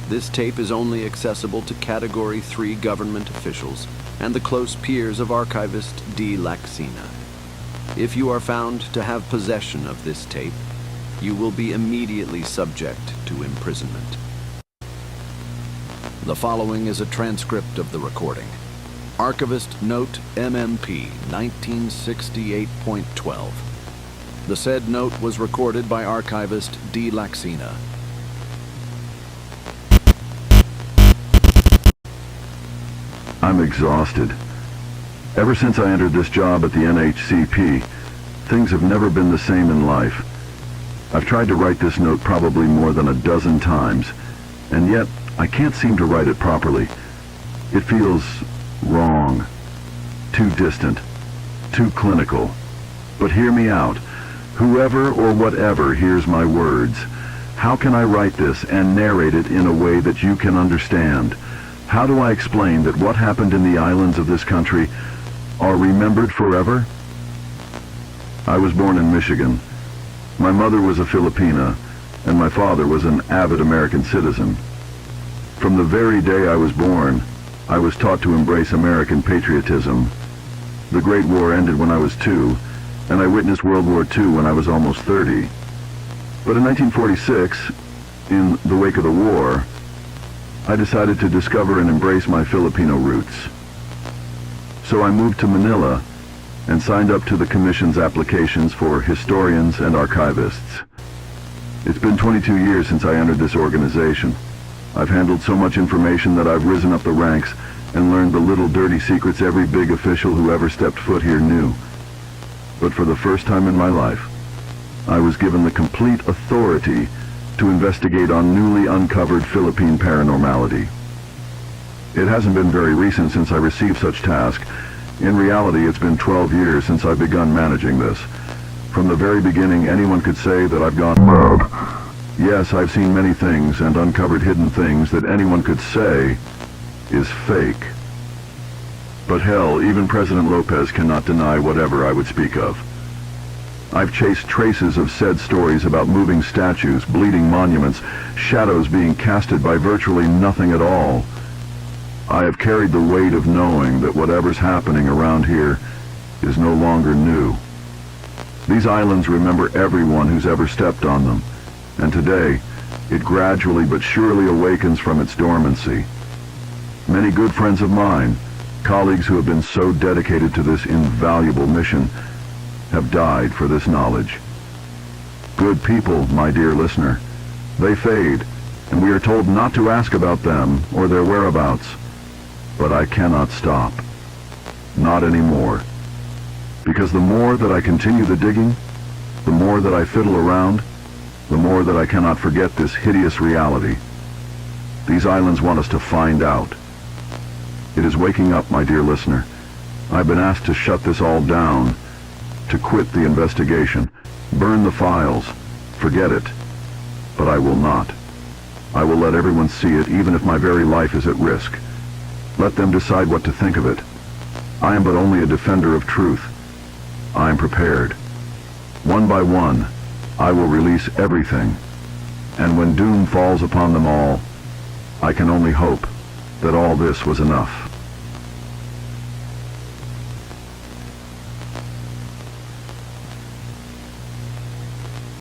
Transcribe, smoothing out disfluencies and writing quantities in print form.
This tape is only accessible to Category 3 government officials and the close peers of Archivist D. Lacsina. If you are found to have possession of this tape, you will be immediately subject to imprisonment. The following is a transcript of the recording. Archivist Note MMP-1968.12. The said note was recorded by Archivist D. Lacsina. I'm exhausted. Ever since I entered this job at the NHCP, things have never been the same in life. I've tried to write this note probably more than a dozen times, and yet I can't seem to write it properly. It feels wrong, too distant, too clinical. But hear me out. Whoever or whatever hears my words, how can I write this and narrate it in a way that you can understand? How do I explain that what happened in the islands of this country are remembered forever? I was born in Michigan. My mother was a Filipina, and my father was an avid American citizen. From the very day I was born, I was taught to embrace American patriotism. The Great War ended when I was 2, and I witnessed World War II when I was almost 30. But in 1946, in the wake of the war, I decided to discover and embrace my Filipino roots. So I moved to Manila and signed up to the Commission's applications for historians and archivists. It's been 22 years since I entered this organization. I've handled so much information that I've risen up the ranks and learned the little dirty secrets every big official who ever stepped foot here knew. But for the first time in my life, I was given the complete authority to investigate on newly uncovered Philippine paranormality. It hasn't been very recent since I received such task. In reality, it's been 12 years since I've begun managing this. From the very beginning, anyone could say that I've gone mad. Yes, I've seen many things and uncovered hidden things that anyone could say is fake. But hell, even President Lopez cannot deny whatever I would speak of. I've chased traces of said stories about moving statues, bleeding monuments, shadows being casted by virtually nothing at all. I have carried the weight of knowing that whatever's happening around here is no longer new. These islands remember everyone who's ever stepped on them, and today, it gradually but surely awakens from its dormancy. Many good friends of mine, colleagues who have been so dedicated to this invaluable mission, have died for this knowledge. Good people, my dear listener, they fade, and we are told not to ask about them or their whereabouts. But I cannot stop. Not anymore. Because the more that I continue the digging, the more that I fiddle around, the more that I cannot forget this hideous reality. These islands want us to find out. It is waking up, my dear listener. I've been asked to shut this all down, to quit the investigation, burn the files, forget it. But I will not. I will let everyone see it, even if my very life is at risk. Let them decide what to think of it. I am but only a defender of truth. I am prepared. One by one, I will release everything. And when doom falls upon them all, I can only hope that all this was enough.